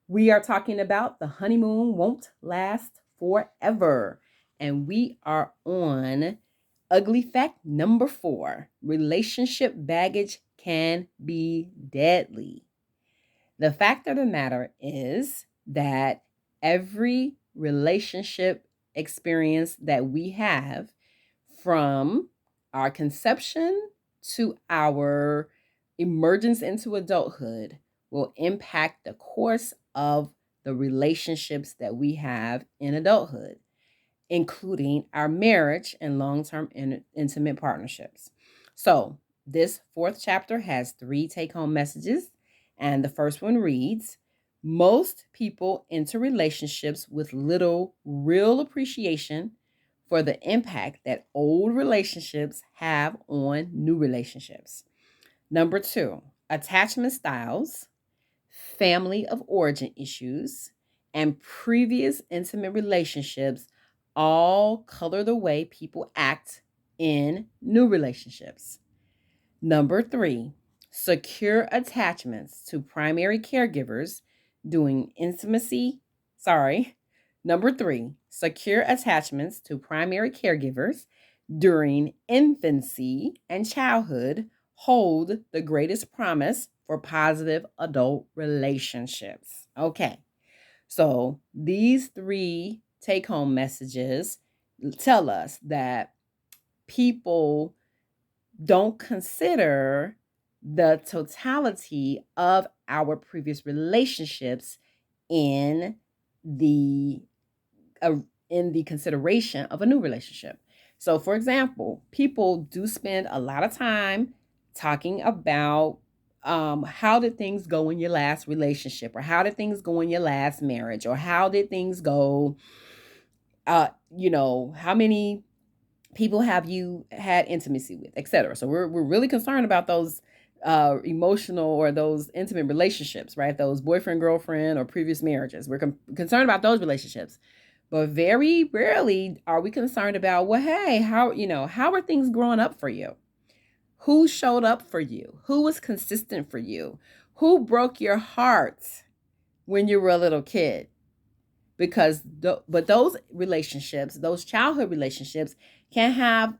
We are talking about The Honeymoon Won't Last Forever. And we are on ugly fact number 4. Relationship baggage can be deadly. The fact of the matter is that every relationship experience that we have, from our conception to our emergence into adulthood, will impact the course of the relationships that we have in adulthood, including our marriage and long-term intimate partnerships. So, this fourth chapter has 3 take-home messages, and the first one reads, most people enter relationships with little real appreciation for the impact that old relationships have on new relationships. Number 2, attachment styles, family of origin issues, and previous intimate relationships all color the way people act in new relationships. Number 3, secure attachments to primary caregivers doing intimacy. Number 3, secure attachments to primary caregivers during infancy and childhood hold the greatest promise for positive adult relationships. Okay, so these 3 take home messages tell us that people don't consider the totality of our previous relationships in the consideration of a new relationship. So, for example, people do spend a lot of time talking about how did things go in your last relationship, or how did things go in your last marriage, or how did things go, how many people have you had intimacy with, etc. So we're really concerned about those emotional or those intimate relationships, right? Those boyfriend, girlfriend, or previous marriages. We're concerned about those relationships. But very rarely are we concerned about, well, hey, how are things growing up for you? Who showed up for you? Who was consistent for you? Who broke your heart when you were a little kid? Because but those relationships, those childhood relationships, can have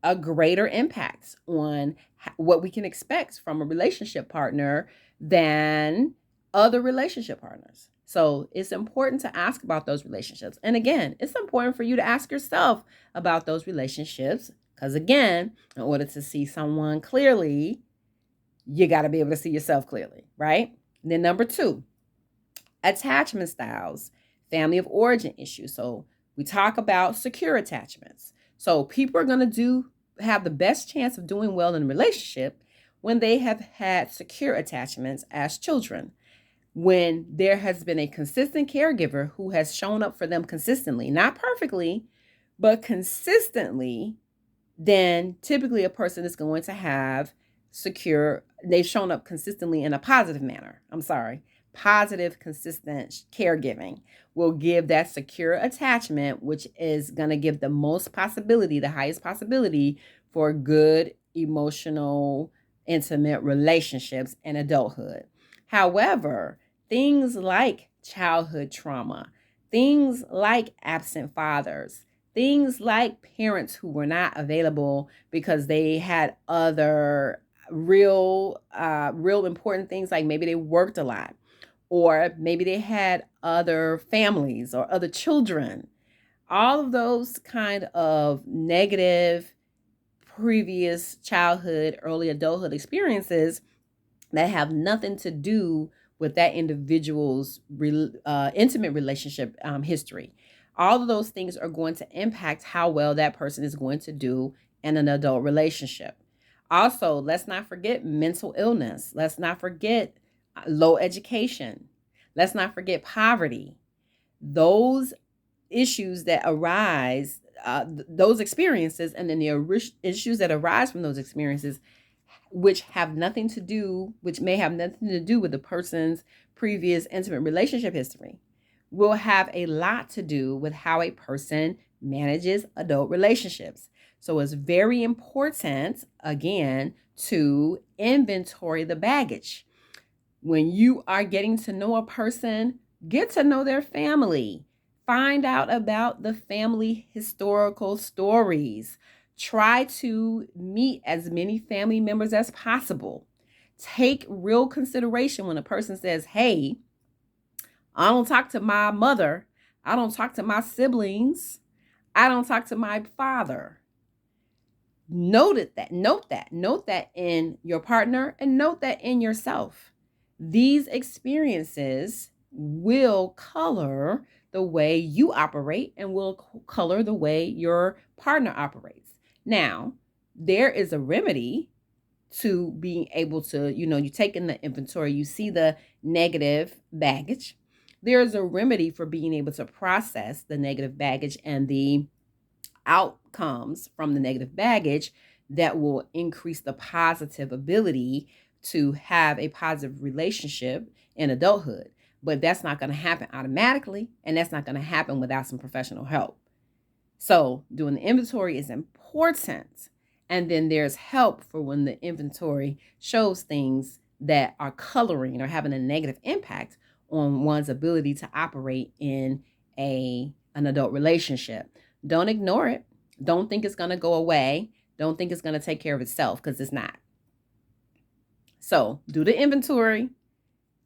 a greater impact on what we can expect from a relationship partner than other relationship partners. So it's important to ask about those relationships. And again, it's important for you to ask yourself about those relationships, because again, in order to see someone clearly, you got to be able to see yourself clearly, right? And then number 2, attachment styles, family of origin issues. So we talk about secure attachments. So people are going to have the best chance of doing well in a relationship when they have had secure attachments as children. When there has been a consistent caregiver who has shown up for them consistently, not perfectly, but consistently, then typically a person is going to have they've shown up consistently in a positive manner. Positive, consistent caregiving will give that secure attachment, which is going to give the highest possibility for good, emotional, intimate relationships in adulthood. However, things like childhood trauma, things like absent fathers, things like parents who were not available because they had other real important things, like maybe they worked a lot, or maybe they had other families or other children. All of those kind of negative previous childhood, early adulthood experiences that have nothing to do with that individual's intimate relationship history. All of those things are going to impact how well that person is going to do in an adult relationship. Also, let's not forget mental illness. Let's not forget low education. Let's not forget poverty. Those issues that arise, those experiences, and then the issues that arise from those experiences, which may have nothing to do with the person's previous intimate relationship history, will have a lot to do with how a person manages adult relationships. So it's very important, again, to inventory the baggage. When you are getting to know a person, get to know their family. Find out about the family historical stories. Try to meet as many family members as possible. Take real consideration when a person says, hey, I don't talk to my mother. I don't talk to my siblings. I don't talk to my father. Note that in your partner and note that in yourself. These experiences will color the way you operate and will color the way your partner operates. Now, there is a remedy to being able to, you take in the inventory, you see the negative baggage. There's a remedy for being able to process the negative baggage and the outcomes from the negative baggage that will increase the positive ability to have a positive relationship in adulthood. But that's not going to happen automatically, and that's not going to happen without some professional help. So doing the inventory is important. And then there's help for when the inventory shows things that are coloring or having a negative impact on one's ability to operate in an adult relationship. Don't ignore it. Don't think it's going to go away. Don't think it's going to take care of itself, because it's not. So do the inventory.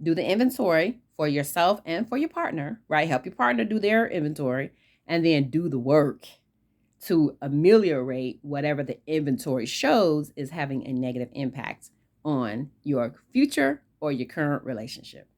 Do the inventory for yourself and for your partner, right? Help your partner do their inventory, and then do the work to ameliorate whatever the inventory shows is having a negative impact on your future or your current relationship.